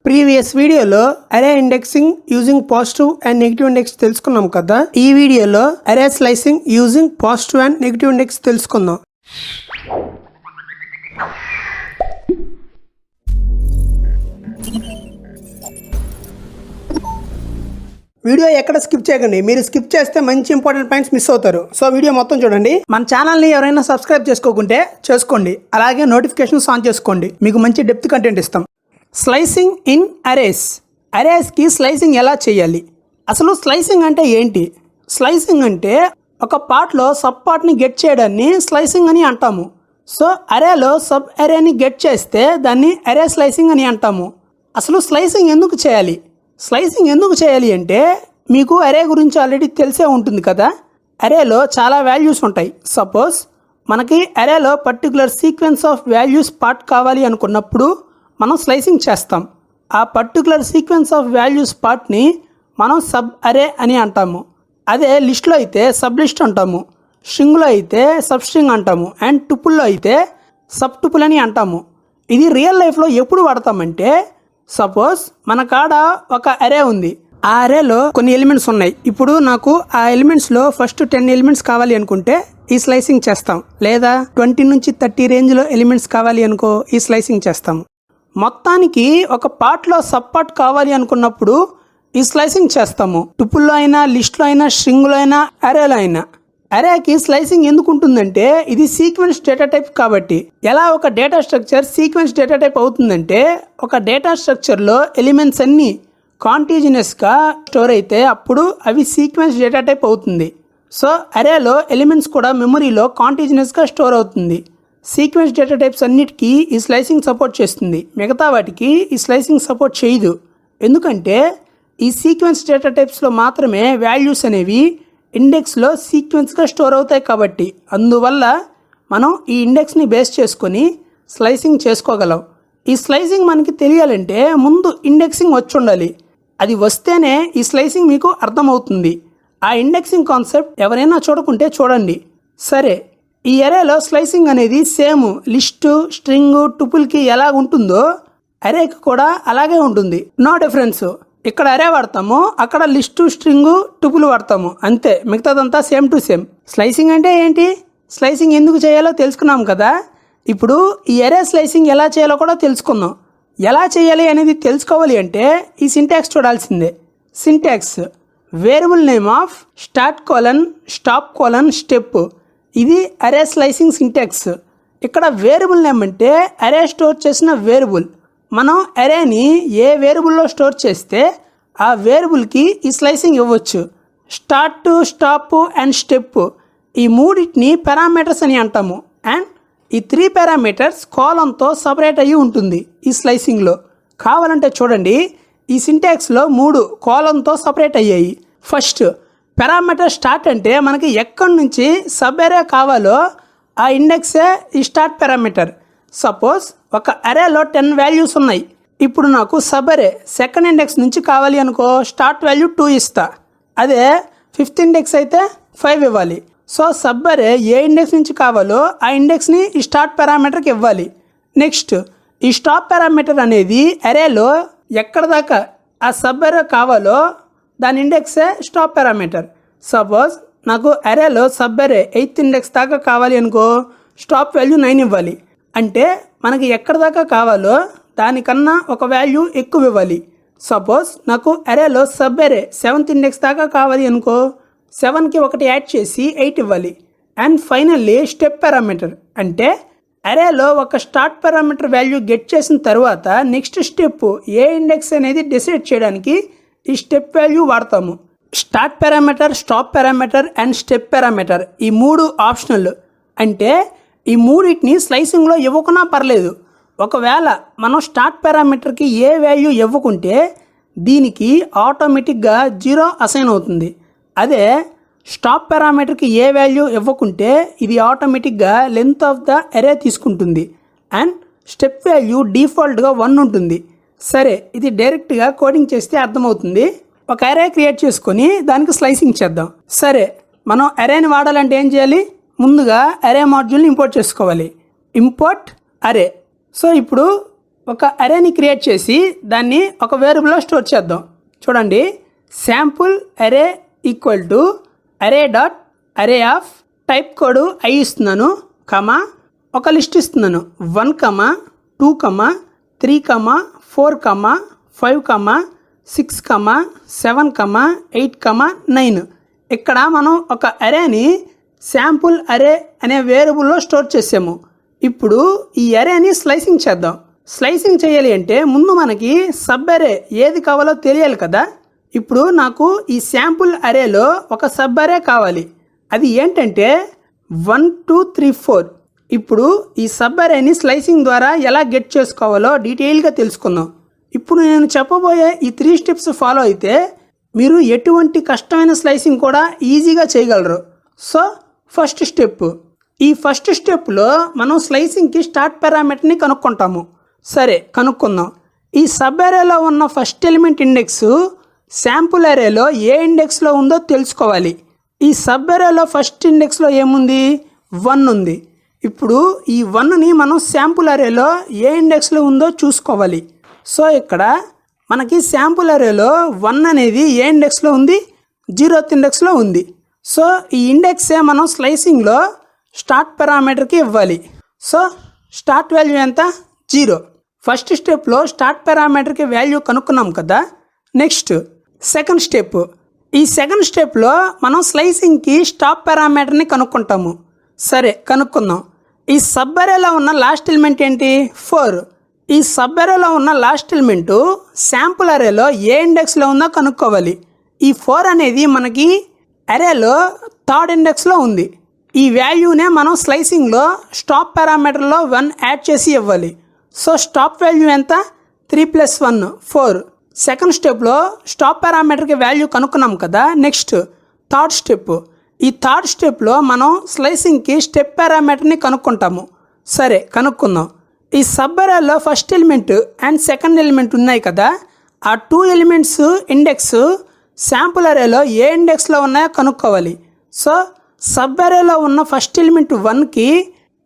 Previous వీడియోలో అరే indexing using positive and negative index తెలుసుకున్నాం కదా. ఈ వీడియోలో అరే slicing using positive and negative index తెలుసుకుందాం. వీడియో ఎక్కడ స్కిప్ చేయకండి. మీరు స్కిప్ చేస్తే మంచి ఇంపార్టెంట్ పాయింట్స్ మిస్ అవుతారు. సో వీడియో మొత్తం చూడండి. మన ఛానల్ని ఎవరైనా సబ్స్క్రైబ్ చేసుకోకుంటే చేసుకోండి. అలాగే నోటిఫికేషన్స్ ఆన్ చేసుకోండి. మీకు మంచి డెప్త్ కంటెంట్ ఇస్తాం. Slicing in arrays. అరేస్కి స్లైసింగ్ ఎలా చేయాలి? అసలు స్లైసింగ్ అంటే ఏంటి? స్లైసింగ్ అంటే ఒక పార్ట్లో సబ్ పార్ట్ని గెట్ చేయడాన్ని స్లైసింగ్ అని అంటాము. సో అరేలో సబ్ అరేని గెట్ చేస్తే దాన్ని అరే స్లైసింగ్ అని అంటాము. అసలు స్లైసింగ్ ఎందుకు చేయాలి? స్లైసింగ్ ఎందుకు చేయాలి అంటే మీకు అరే గురించి ఆల్రెడీ తెలిసే ఉంటుంది కదా. అరేలో చాలా వాల్యూస్ ఉంటాయి. సపోజ్ మనకి అరేలో particular sequence of values part కావాలి అనుకున్నప్పుడు మనం స్లైసింగ్ చేస్తాం. ఆ పర్టికులర్ సీక్వెన్స్ ఆఫ్ వాల్యూస్ పార్ట్ని మనం సబ్ అరే అని అంటాము. అదే లిస్ట్లో అయితే సబ్ లిస్ట్ అంటాము, స్ట్రింగ్లో అయితే సబ్ స్ట్రింగ్ అంటాము, అండ్ టుపుల్లో అయితే సబ్ టుపుల్ అని అంటాము. ఇది రియల్ లైఫ్లో ఎప్పుడు వాడతామంటే సపోజ్ మన కాడ ఒక అరే ఉంది. ఆ అరేలో కొన్ని ఎలిమెంట్స్ ఉన్నాయి. ఇప్పుడు నాకు ఆ ఎలిమెంట్స్లో ఫస్ట్ 10 ఎలిమెంట్స్ కావాలి అనుకుంటే ఈ స్లైసింగ్ చేస్తాం. లేదా 20 నుంచి 30 రేంజ్లో ఎలిమెంట్స్ కావాలి అనుకో ఈ స్లైసింగ్ చేస్తాము. మొత్తానికి ఒక పార్ట్లో సబ్ పార్ట్ కావాలి అనుకున్నప్పుడు ఈ స్లైసింగ్ చేస్తాము. టుపుల్లో అయినా, లిస్ట్లో అయినా, స్ట్రింగ్లో అయినా, అరేలో అయినా. అరేకి స్లైసింగ్ ఎందుకు ఉంటుందంటే ఇది సీక్వెన్స్ డేటా టైప్ కాబట్టి. ఎలా ఒక data structure sequence data type అవుతుందంటే ఒక డేటా స్ట్రక్చర్లో ఎలిమెంట్స్ అన్నీ కాంటిన్యూస్గా స్టోర్ అయితే అప్పుడు అవి సీక్వెన్స్ డేటా టైప్ అవుతుంది. సో అరేలో ఎలిమెంట్స్ కూడా మెమరీలో కాంటిన్యూస్గా స్టోర్ అవుతుంది. సీక్వెన్స్ డేటా టైప్స్ అన్నిటికీ ఈ స్లైసింగ్ సపోర్ట్ చేస్తుంది. మిగతా వాటికి ఈ స్లైసింగ్ సపోర్ట్ చేయదు. ఎందుకంటే ఈ సీక్వెన్స్ డేటా టైప్స్లో మాత్రమే వాల్యూస్ అనేవి ఇండెక్స్లో సీక్వెన్స్గా స్టోర్ అవుతాయి కాబట్టి. అందువల్ల మనం ఈ ఇండెక్స్ని బేస్ చేసుకొని స్లైసింగ్ చేసుకోగలం. ఈ స్లైసింగ్ మనకి తెలియాలంటే ముందు ఇండెక్సింగ్ వచ్చి ఉండాలి. అది వస్తేనే ఈ స్లైసింగ్ మీకు అర్థమవుతుంది. ఆ ఇండెక్సింగ్ కాన్సెప్ట్ ఎవరైనా చూడకుంటే చూడండి. సరే, ఈ అరేలో స్లైసింగ్ అనేది సేమ్ లిస్టు, స్ట్రింగ్, టుపుల్కి ఎలా ఉంటుందో అరేకి కూడా అలాగే ఉంటుంది. No difference. ఇక్కడ అరే వాడతాము, అక్కడ లిస్టు, స్ట్రింగు, టుపుల్ వాడతాము, అంతే. మిగతాదంతా సేమ్ టు సేమ్. స్లైసింగ్ అంటే ఏంటి, స్లైసింగ్ ఎందుకు చేయాలో తెలుసుకున్నాం కదా. ఇప్పుడు ఈ అరే స్లైసింగ్ ఎలా చేయాలో కూడా తెలుసుకుందాం. ఎలా చేయాలి అనేది తెలుసుకోవాలి అంటే ఈ సింటాక్స్ చూడాల్సిందే. Syntax variable name of start colon stop colon step. ఇది అరే స్లైసింగ్ సింటాక్స్. ఇక్కడ వేరియబుల్ నేమ్ అంటే అరే స్టోర్ చేసిన వేరియబుల్. మనం అరేని ఏ వేరియబుల్లో స్టోర్ చేస్తే ఆ వేరియబుల్కి ఈ స్లైసింగ్ ఇవ్వచ్చు. స్టార్ట్, స్టాప్ అండ్ స్టెప్ ఈ మూడింటిని పారామీటర్స్ అని అంటాము. అండ్ ఈ 3 పారామీటర్స్ కాలంతో సపరేట్ అయ్యి ఉంటుంది ఈ స్లైసింగ్లో. కావాలంటే చూడండి, ఈ సింటాక్స్లో 3 కాలంతో సపరేట్ అయ్యాయి. ఫస్ట్ పారామీటర్ స్టార్ట్ అంటే మనకి ఎక్కడి నుంచి సబ్ అరే కావాలో ఆ ఇండెక్సే ఈ స్టార్ట్ పారామీటర్. సపోజ్ ఒక అరేలో 10 వాల్యూస్ ఉన్నాయి. ఇప్పుడు నాకు సబ్ అరే సెకండ్ ఇండెక్స్ నుంచి కావాలి అనుకో స్టార్ట్ వాల్యూ 2 ఇస్తా. అదే 5th ఇండెక్స్ అయితే 5 ఇవ్వాలి. సో సబ్ అరే ఏ ఇండెక్స్ నుంచి కావాలో ఆ ఇండెక్స్ని ఈ స్టార్ట్ పారామీటర్కి ఇవ్వాలి. నెక్స్ట్ ఈ స్టాప్ పారామీటర్ అనేది అరేలో ఎక్కడ దాకా ఆ సబ్ అరే కావాలో దాని ఇండెక్సే స్టాప్ పారామీటర్. సపోజ్ నాకు అరేలో సబ్ అరే 8th ఇండెక్స్ దాకా కావాలి అనుకో స్టాప్ వాల్యూ 9 ఇవ్వాలి. అంటే మనకి ఎక్కడ దాకా కావాలో దానికన్నా ఒక వాల్యూ ఎక్కువ ఇవ్వాలి. సపోజ్ నాకు అరేలో సబ్ అరే 7th ఇండెక్స్ దాకా కావాలి అనుకో 7కి 1 యాడ్ చేసి 8 ఇవ్వాలి. అండ్ ఫైనల్లీ స్టెప్ పారామీటర్ అంటే అరేలో ఒక స్టార్ట్ పారామీటర్ వాల్యూ గెట్ చేసిన తర్వాత నెక్స్ట్ స్టెప్ ఏ ఇండెక్స్ అనేది డిసైడ్ చేయడానికి ఈ స్టెప్ వాల్యూ వాడతాము. Start parameter, stop parameter and step parameter ఈ 3 ఆప్షనల్. అంటే ఈ మూడింటిని స్లైసింగ్లో ఇవ్వకున్నా పర్లేదు. ఒకవేళ మనం స్టార్ట్ పారామీటర్కి ఏ వాల్యూ ఇవ్వకుంటే దీనికి ఆటోమేటిక్గా 0 అసైన్ అవుతుంది. అదే స్టాప్ పారామీటర్కి ఏ వాల్యూ ఇవ్వకుంటే ఇది ఆటోమేటిక్గా లెంత్ ఆఫ్ ద అరే తీసుకుంటుంది. అండ్ స్టెప్ వాల్యూ డిఫాల్ట్గా 1 ఉంటుంది. సరే, ఇది డైరెక్ట్గా కోడింగ్ చేస్తే అర్థమవుతుంది. ఒక అరే క్రియేట్ చేసుకొని దానికి స్లైసింగ్ చేద్దాం. సరే, మనం అరేని వాడాలంటే ఏం చేయాలి? ముందుగా అరే మాడ్యూల్ని ఇంపోర్ట్ చేసుకోవాలి. ఇంపోర్ట్ అరే. సో ఇప్పుడు ఒక అరేని క్రియేట్ చేసి దాన్ని ఒక వేరియబుల్లో స్టోర్ చేద్దాం. చూడండి, శాంపుల్ అరే ఈక్వల్ టు అరే డాట్ అరే ఆఫ్ టైప్ కోడ్ ఐ ఇస్తున్నాను, కమా ఒక లిస్ట్ ఇస్తున్నాను 1, 2, 3, 4, 5, 6, 7, 8, 9. ఇక్కడ మనం ఒక అరేని శాంపుల్ అరే అనే వేరియబుల్లో స్టోర్ చేసాము. ఇప్పుడు ఈ అరేని స్లైసింగ్ చేద్దాం. స్లైసింగ్ చేయాలి అంటే ముందు మనకి సబ్ అరే ఏది కావాలో తెలియాలి కదా. ఇప్పుడు నాకు ఈ శాంపుల్ అరేలో ఒక సబ్ అరే కావాలి. అది ఏంటంటే 1, 2, 3, 4. ఇప్పుడు ఈ సబ్ అరేని స్లైసింగ్ ద్వారా ఎలా గెట్ చేసుకోవాలో డీటెయిల్గా తెలుసుకుందాం. ఇప్పుడు నేను చెప్పబోయే ఈ 3 స్టెప్స్ ఫాలో అయితే మీరు ఎటువంటి కష్టమైన స్లైసింగ్ కూడా ఈజీగా చేయగలరు. సో ఫస్ట్ స్టెప్, ఈ ఫస్ట్ స్టెప్లో మనం స్లైసింగ్కి స్టార్ట్ పారామీటర్ని కనుక్కుంటాము. సరే, కనుక్కుందాం. ఈ సబ్ అరేలో ఉన్న ఫస్ట్ ఎలిమెంట్ ఇండెక్స్ శాంపుల్ అరేలో ఏ ఇండెక్స్లో ఉందో తెలుసుకోవాలి. ఈ సబ్ అరేలో ఫస్ట్ ఇండెక్స్లో ఏముంది? 1 ఉంది. ఇప్పుడు ఈ 1ని మనం శాంపుల్ అరేలో ఏ ఇండెక్స్లో ఉందో చూసుకోవాలి. సో ఇక్కడ మనకి శాంపుల్ అరేలో 1 అనేది ఏ ఇండెక్స్లో ఉంది? 0th ఇండెక్స్లో ఉంది. సో ఈ ఇండెక్సే మనం స్లైసింగ్లో స్టార్ట్ పారామీటర్కి ఇవ్వాలి. సో స్టార్ట్ వాల్యూ ఎంత? 0. ఫస్ట్ స్టెప్లో స్టార్ట్ పారామీటర్కి వాల్యూ కనుక్కున్నాం కదా. Next second step. ఈ సెకండ్ స్టెప్లో మనం స్లైసింగ్కి స్టాప్ పారామీటర్ని కనుక్కుంటాము. సరే, కనుక్కుందాం. ఈ సబ్ అరేలో ఉన్న లాస్ట్ ఎలిమెంట్ ఏంటి? 4. ఈ సబ్ అరేలో ఉన్న లాస్ట్ ఎలిమెంటు శాంపుల్ అరేలో ఏ ఇండెక్స్లో ఉందో కనుక్కోవాలి. ఈ 4 అనేది మనకి అరేలో 3rd ఇండెక్స్లో ఉంది. ఈ వాల్యూనే మనం స్లైసింగ్లో స్టాప్ పారామీటర్లో 1 యాడ్ చేసి ఇవ్వాలి. సో స్టాప్ వాల్యూ ఎంత? 3 + 1 4. సెకండ్ స్టెప్లో స్టాప్ పారామీటర్కి వాల్యూ కనుక్కున్నాం కదా. Next third step. ఈ థర్డ్ స్టెప్లో మనం స్లైసింగ్కి స్టెప్ పారామీటర్ని కనుక్కుంటాము. సరే, కనుక్కుందాం. ఈ సబ్ అరేలో first element and second element ఉన్నాయి కదా. ఆ 2 ఎలిమెంట్స్ ఇండెక్స్ శాంపుల్ అరేలో ఏ ఇండెక్స్లో ఉన్నాయో కనుక్కోవాలి. సో సబ్ అరేలో ఉన్న ఫస్ట్ ఎలిమెంట్ 1కి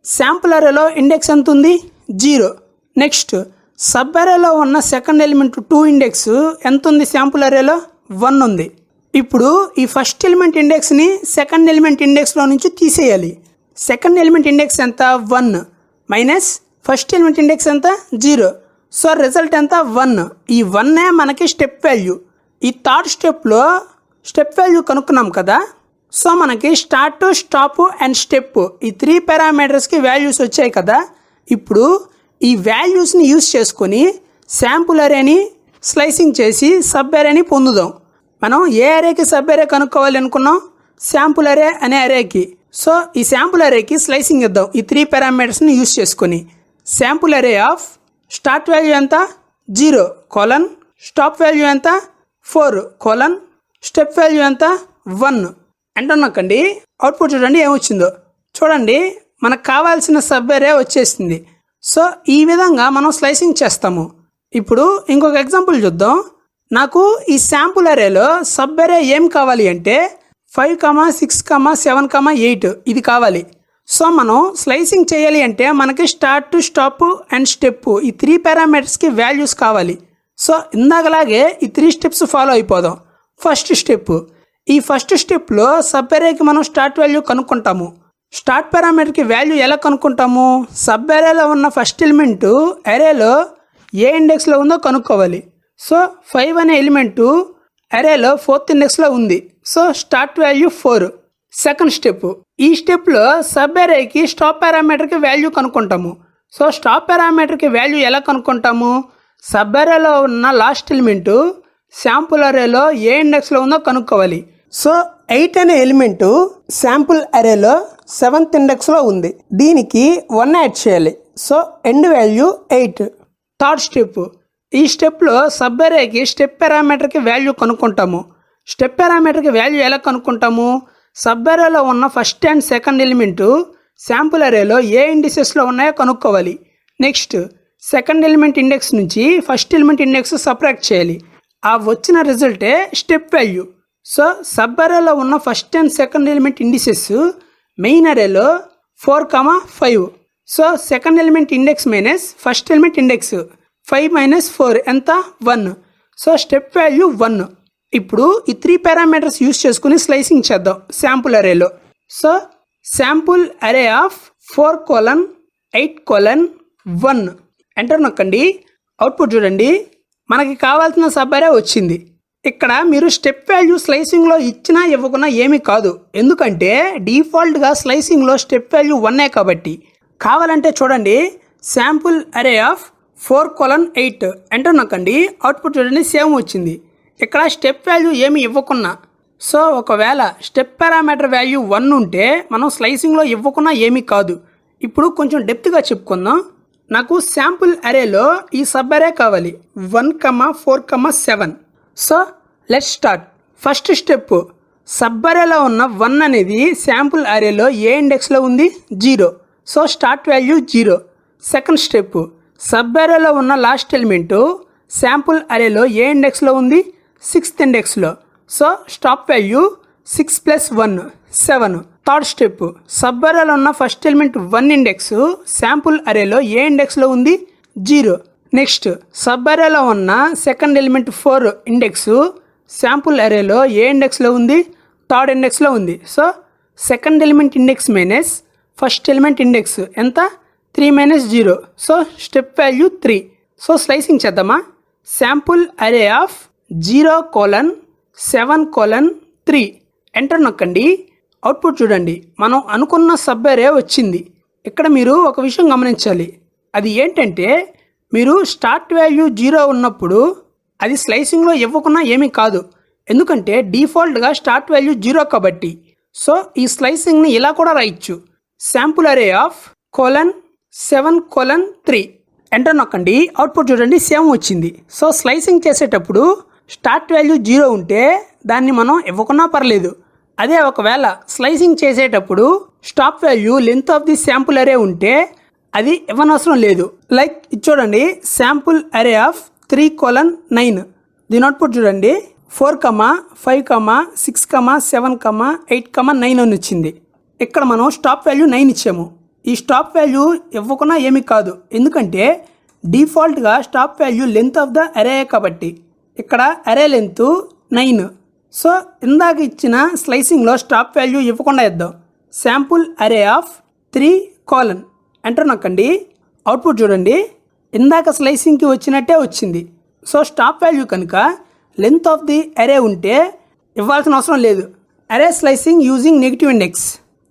శాంపుల్ అరేలో ఇండెక్స్ ఎంత ఉంది? 0. నెక్స్ట్ సబ్ అరేలో ఉన్న సెకండ్ ఎలిమెంట్ 2 ఇండెక్స్ ఎంత ఉంది? శాంపుల్ అరేలో 1 ఉంది. ఇప్పుడు ఈ ఫస్ట్ ఎలిమెంట్ ఇండెక్స్ని సెకండ్ ఎలిమెంట్ ఇండెక్స్లో నుంచి తీసేయాలి. సెకండ్ ఎలిమెంట్ ఇండెక్స్ ఎంత? 1 మైనస్ ఫస్ట్ ఎలిమెంట్ ఇండెక్స్ ఎంత? 0. సో రిజల్ట్ ఎంత? 1. ఈ 1ఏ మనకి స్టెప్ వాల్యూ. ఈ థర్డ్ స్టెప్లో స్టెప్ వాల్యూ కనుక్కున్నాం కదా. సో మనకి స్టార్ట్, స్టాప్ అండ్ స్టెప్ ఈ 3 పారామీటర్స్కి వాల్యూస్ వచ్చాయి కదా. ఇప్పుడు ఈ వాల్యూస్ని యూస్ చేసుకొని శాంపుల్ అరేని స్లైసింగ్ చేసి సబ్ అరేని పొందుదాం. మనం ఏ అరేకి సబ్ అరే కనుక్కోవాలి అనుకున్నాం? శాంపుల్ అరే అనే అరేకి. సో ఈ శాంపుల్ అరేకి స్లైసింగ్ ఇద్దాం ఈ 3 పారామీటర్స్ని యూస్ చేసుకొని. Sample array of start value ఎంత? 0 కోలన్, స్టాప్ వాల్యూ ఎంత? 4 కోలన్, స్టెప్ వాల్యూ ఎంత? 1 అంటున్నాకండి. అవుట్పుట్ చూడండి ఏమొచ్చిందో. చూడండి, మనకు కావాల్సిన సబ్ అరే వచ్చేసింది. సో ఈ విధంగా మనం స్లైసింగ్ చేస్తాము. ఇప్పుడు ఇంకొక ఎగ్జాంపుల్ చూద్దాం. నాకు ఈ శాంపుల్ అరేలో సబ్ అరే ఏం కావాలి అంటే 5, 6, 7, 8 ఇది కావాలి. సో మనం స్లైసింగ్ చేయాలి అంటే మనకి స్టార్ట్, స్టాప్ అండ్ స్టెప్ ఈ 3 పారామీటర్స్కి వాల్యూస్ కావాలి. సో ఇందాకలాగే ఈ 3 స్టెప్స్ ఫాలో అయిపోదాం. First step. ఈ ఫస్ట్ స్టెప్లో సబ్ అరేకి మనం స్టార్ట్ వాల్యూ కనుక్కుంటాము. స్టార్ట్ పారామీటర్కి వాల్యూ ఎలా కనుక్కుంటాము? సబ్ అరేలో ఉన్న ఫస్ట్ ఎలిమెంటు అరేలో ఏ ఇండెక్స్లో ఉందో కనుక్కోవాలి. సో 5 అనే ఎలిమెంటు అరేలో 4th ఇండెక్స్లో ఉంది. So start value 4. Second step. ఈ స్టెప్లో సబ్ అరేకి స్టాప్ పారామీటర్కి వాల్యూ కనుక్కుంటాము. సో స్టాప్ పారామీటర్కి వాల్యూ ఎలా కనుక్కుంటాము? సబ్ అరేలో ఉన్న లాస్ట్ ఎలిమెంటు శాంపుల్ అరేలో ఏ ఇండెక్స్లో ఉందో కనుక్కోవాలి. సో 8 అనే ఎలిమెంటు శాంపుల్ అరేలో 7th ఇండెక్స్లో ఉంది. దీనికి 1 యాడ్ చేయాలి. So end value 8. Third step. ఈ స్టెప్లో సబ్ అరేకి స్టెప్ పారామీటర్కి వాల్యూ కనుక్కుంటాము. స్టెప్ పారామీటర్కి వాల్యూ ఎలా కనుక్కుంటాము? సబ్ అరేలో ఉన్న first and second element sample అరేలో ఏ ఇండిసెస్లో ఉన్నాయో కనుక్కోవాలి. నెక్స్ట్ సెకండ్ ఎలిమెంట్ ఇండెక్స్ నుంచి ఫస్ట్ ఎలిమెంట్ ఇండెక్స్ సపరేట్ చేయాలి. ఆ వచ్చిన రిజల్టే స్టెప్ వాల్యూ. సో సబ్ అరేలో ఉన్న first and second element indices main అరేలో 4, 5. So second element index minus first element index 5 minus 4 ఎంత 1. So step value 1. ఇప్పుడు ఈ 3 పారామీటర్స్ యూస్ చేసుకుని స్లైసింగ్ చేద్దాం శాంపుల్ అరేలో. So sample array of 4:8:1 enter నొక్కండి. అవుట్పుట్ చూడండి, మనకి కావాల్సిన సబ్ అరే వచ్చింది. ఇక్కడ మీరు స్టెప్ వాల్యూ స్లైసింగ్లో ఇచ్చినా ఇవ్వకున్నా ఏమీ కాదు, ఎందుకంటే డిఫాల్ట్గా స్లైసింగ్లో స్టెప్ వాల్యూ 1 కాబట్టి. కావాలంటే చూడండి, శాంపుల్ అరే ఆఫ్ 4:8 ఎంటర్ నొక్కండి. అవుట్పుట్ చూడండి సేమ్ వచ్చింది. ఇక్కడ స్టెప్ వాల్యూ ఏమి ఇవ్వకున్నా. సో ఒకవేళ స్టెప్ పారామీటర్ వాల్యూ 1 ఉంటే మనం స్లైసింగ్లో ఇవ్వకున్నా ఏమీ కాదు. ఇప్పుడు కొంచెం డెప్త్గా చెప్పుకుందాం. నాకు శాంపుల్ అరేలో ఈ సబ్ అరే కావాలి 1,4,7. So let's start. First step, sub అరేలో ఉన్న 1 అనేది శాంపుల్ అరేలో ఏ ఇండెక్స్లో ఉంది 0. So start value 0. Second step, sub అరేలో ఉన్న లాస్ట్ ఎలిమెంటు శాంపుల్ అరేలో ఏ ఇండెక్స్లో ఉంది 6th ఇండెక్స్లో. So stop value 6 + 1 7. Third step, sub అరేలో ఉన్న ఫస్ట్ ఎలిమెంట్ 1 ఇండెక్స్ శాంపుల్ అరేలో ఏ ఇండెక్స్లో ఉంది 0. నెక్స్ట్ సబ్ అరేలో ఉన్న సెకండ్ ఎలిమెంట్ 4 ఇండెక్స్ శాంపుల్ అరేలో ఏ ఇండెక్స్లో ఉంది 3rd ఇండెక్స్లో ఉంది. So second element index minus first element index ఎంత 3 - 0. So step value 3. So slicing చేద్దామా. శాంపుల్ అరే ఆఫ్ 0:7:3 ఎంటర్ నొక్కండి. అవుట్పుట్ చూడండి, మనం అనుకున్న సబ్ అరే వచ్చింది. ఇక్కడ మీరు ఒక విషయం గమనించాలి. అది ఏంటంటే మీరు స్టార్ట్ వాల్యూ 0 ఉన్నప్పుడు అది స్లైసింగ్లో ఇవ్వకున్నా ఏమీ కాదు, ఎందుకంటే డిఫాల్ట్గా స్టార్ట్ వాల్యూ 0 కాబట్టి. సో ఈ స్లైసింగ్ని ఇలా కూడా రాయొచ్చు, శాంపుల్ అరే ఆఫ్ 7:3 ఎంటర్ నొక్కండి. అవుట్పుట్ చూడండి సేమ్ వచ్చింది. సో స్లైసింగ్ చేసేటప్పుడు స్టార్ట్ వాల్యూ 0 ఉంటే దాన్ని మనం ఇవ్వకున్నా పర్లేదు. అదే ఒకవేళ స్లైసింగ్ చేసేటప్పుడు stop value length of the sample అరే ఉంటే అది ఇవ్వనవసరం లేదు. లైక్ ఇది చూడండి, శాంపుల్ అరే ఆఫ్ 3:9. దీని అవుట్పుట్ చూడండి 4, 5, 6, 7, 8, 9 అని వచ్చింది. ఇక్కడ మనం స్టాప్ వాల్యూ 9 ఇచ్చాము. ఈ స్టాప్ వాల్యూ ఇవ్వకున్నా ఏమీ కాదు, ఎందుకంటే డిఫాల్ట్గా stop value length of the అరే కాబట్టి. ఇక్కడ అరే లెంత్ 9. సో ఇందాక ఇచ్చిన స్లైసింగ్లో స్టాప్ వాల్యూ ఇవ్వకుండా ఇద్దాం, శాంపుల్ అరే ఆఫ్ 3: ఎంటర్ నొక్కండి. అవుట్పుట్ చూడండి, ఇందాక స్లైసింగ్కి వచ్చినట్టే వచ్చింది. సో స్టాప్ వాల్యూ కనుక లెంత్ ఆఫ్ ది అరే ఉంటే ఇవ్వాల్సిన అవసరం లేదు. అరే slicing using negative index.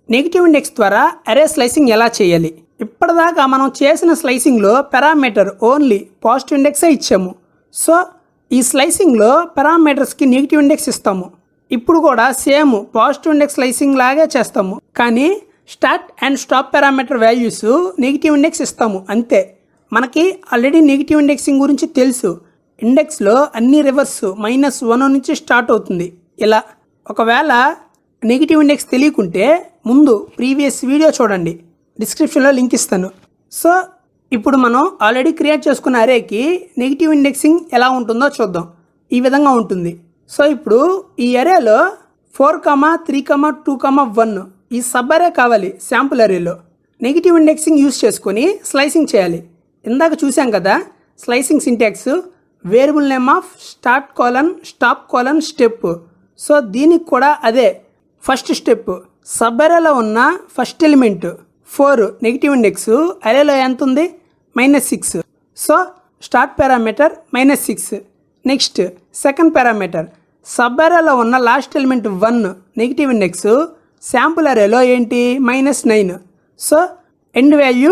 Negative index ద్వారా అరే స్లైసింగ్ ఎలా చేయాలి. ఇప్పటిదాకా మనం చేసిన స్లైసింగ్లో పారామీటర్ ఓన్లీ పాజిటివ్ ఇండెక్సే ఇచ్చాము. సో ఈ స్లైసింగ్లో పారామీటర్స్కి నెగిటివ్ ఇండెక్స్ ఇస్తాము. ఇప్పుడు కూడా సేమ్ పాజిటివ్ ఇండెక్స్ స్లైసింగ్ లాగే చేస్తాము, కానీ start and stop parameter values negative index ఇస్తాము అంతే. మనకి ఆల్రెడీ నెగిటివ్ ఇండెక్సింగ్ గురించి తెలుసు. ఇండెక్స్లో అన్ని రివర్స్ -1 నుంచి స్టార్ట్ అవుతుంది. ఇలా ఒకవేళ నెగిటివ్ ఇండెక్స్ తెలియకుంటే ముందు ప్రీవియస్ వీడియో చూడండి, డిస్క్రిప్షన్లో లింక్ ఇస్తాను. సో ఇప్పుడు మనం ఆల్రెడీ క్రియేట్ చేసుకున్న అరేకి నెగిటివ్ ఇండెక్సింగ్ ఎలా ఉంటుందో చూద్దాం. ఈ విధంగా ఉంటుంది. సో ఇప్పుడు ఈ అరేలో 4, 3, 2, 1 ఈ సబ్ అరే కావాలి. శాంపుల్ అరేలో నెగిటివ్ ఇండెక్సింగ్ యూస్ చేసుకొని స్లైసింగ్ చేయాలి. ఇందాక చూసాం కదా slicing syntax, variable name of start: stop: step. So దీనికి కూడా అదే. ఫస్ట్ స్టెప్, సబ్ అరేలో ఉన్న ఫస్ట్ ఎలిమెంట్ 4 నెగిటివ్ ఇండెక్స్ అరేలో ఎంత ఉంది -6. So start parameter -6. Next second parameter, sub అరేలో ఉన్న last element 1 negative index sample అరేలో ఏంటి -9. సో ఎండ్ వాల్యూ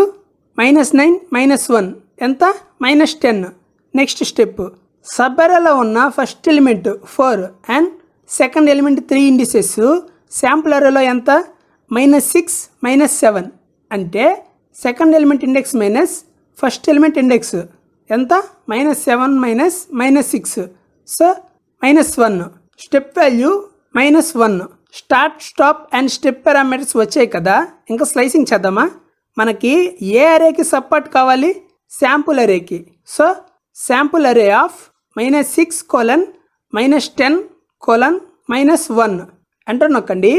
-9 - 1 ఎంత -10. నెక్స్ట్ స్టెప్, సబ్ అరేలో ఉన్న first element 4 and second element 3 indices sample అరేలో ఎంత -6 - 7. అంటే second element index minus first element index ఎంత -7 - -6. So -1. Step value -1. Start, stop and step parameters వచ్చాయి కదా. ఇంకా స్లైసింగ్ చేద్దామా. మనకి ఏ అరేకి సబ్పార్ట్ కావాలి, శాంపుల్ అరేకి. So sample array of -6: -10: -1 enter నొక్కండి.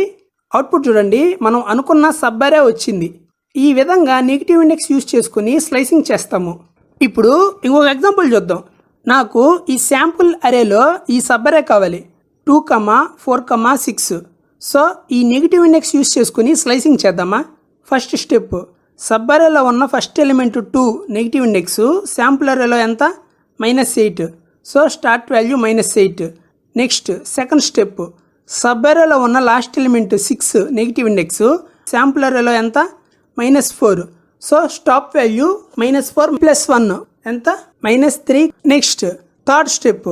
అవుట్పుట్ చూడండి, మనం అనుకున్న సబ్ అరే వచ్చింది. ఈ విధంగా నెగిటివ్ ఇండెక్స్ యూజ్ చేసుకుని స్లైసింగ్ చేస్తాము. ఇప్పుడు ఇంకొక ఎగ్జాంపుల్ చూద్దాం. నాకు ఈ శాంపుల్ అరేలో ఈ సబ్ అరే కావాలి 2, 4, 6. సో ఈ నెగిటివ్ ఇండెక్స్ యూస్ చేసుకుని స్లైసింగ్ చేద్దామా. ఫస్ట్ స్టెప్, సబ్ అరేలో ఉన్న first element 2 negative index, sample అరేలో ఎంత -8. So start value -8. Next second step, sub అరేలో ఉన్న last element 6 negative index, sample అరేలో ఎంత -4. సో స్టాప్ వాల్యూ -4 + 1 ఎంత -3. నెక్స్ట్ థర్డ్ స్టెప్,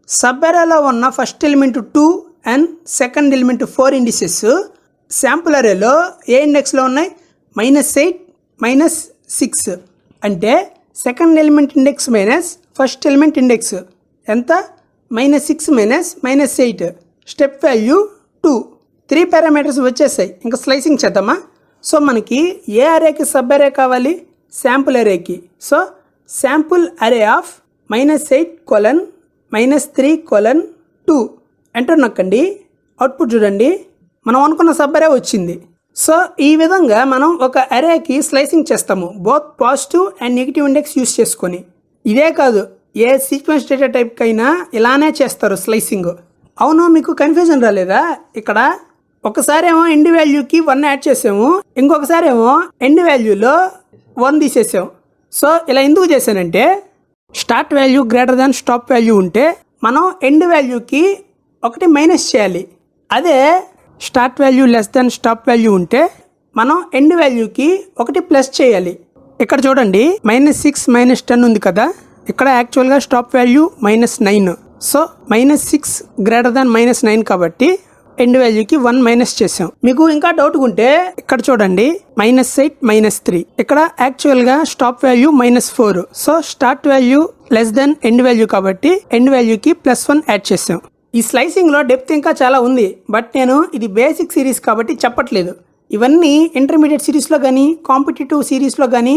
సబ్ అరేలో ఉన్న first element 2 and second element 4 indices sample అరేలో ఏ ఇండెక్స్లో ఉన్నాయి -8 -6. అంటే second element index minus first element index ఎంత -6 -8. Step value 2. 3 పారామీటర్స్ వచ్చేసాయి. ఇంకా స్లైసింగ్ చేద్దామా. సో మనకి ఏ అరేకి సబ్ అరే కావాలి, శాంపుల్ అరేకి. So sample array of -8 -3 2 enter నొక్కండి. అవుట్పుట్ చూడండి, మనం అనుకున్న సబ్ అరే వచ్చింది. సో ఈ విధంగా మనం ఒక అరేకి స్లైసింగ్ చేస్తాము, both positive and negative index use చేసుకొని. ఇదే కాదు, ఏ సీక్వెన్స్ డేటా టైప్కైనా ఇలానే చేస్తారు స్లైసింగ్. అవును, మీకు కన్ఫ్యూజన్ రాలేదా? ఇక్కడ ఒకసారి ఏమో ఎండ్ వాల్యూకి 1 యాడ్ చేసాము, ఇంకొకసారి ఏమో ఎండ్ వాల్యూలో 1 తీసేసాము. సో ఇలా ఎందుకు చేశానంటే, start value greater than stop value ఉంటే మనం ఎండ్ వాల్యూకి 1 మైనస్ చేయాలి. అదే start value less than stop value ఉంటే మనం ఎండ్ వాల్యూకి 1 ప్లస్ చేయాలి. ఇక్కడ చూడండి -6 -10 ఉంది కదా, ఇక్కడ యాక్చువల్గా stop value -9. So -6 greater than -9 కాబట్టి ఎండ్ వాల్యూకి 1 మైనస్ చేసాం. మీకు ఇంకా డౌట్ ఉంటే ఇక్కడ చూడండి -8 -3, ఇక్కడ యాక్చువల్గా stop value -4. So start value less than end value కాబట్టి ఎండ్ వాల్యూకి +1 యాడ్ చేసాం. ఈ స్లైసింగ్లో డెప్త్ ఇంకా చాలా ఉంది, బట్ నేను ఇది బేసిక్ సిరీస్ కాబట్టి చెప్పట్లేదు. ఇవన్నీ ఇంటర్మీడియట్ సిరీస్లో కానీ కాంపిటేటివ్ సిరీస్లో కానీ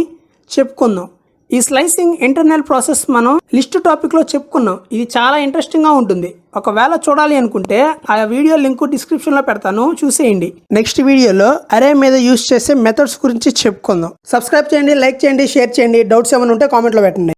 చెప్పుకుందాం. ఈ స్లైసింగ్ ఇంటర్నల్ ప్రాసెస్ మనం లిస్ట్ టాపిక్లో చెప్పుకున్నాం. ఇది చాలా ఇంట్రెస్టింగ్గా ఉంటుంది. ఒకవేళ చూడాలి అనుకుంటే ఆ వీడియో లింక్ డిస్క్రిప్షన్లో పెడతాను, చూసేయండి. నెక్స్ట్ వీడియోలో అరే మీద యూస్ చేసే మెథడ్స్ గురించి చెప్పుకుందాం. సబ్స్క్రైబ్ చేయండి, లైక్ చేయండి, షేర్ చేయండి. డౌట్స్ ఏమైనా ఉంటే కామెంట్లో పెట్టండి.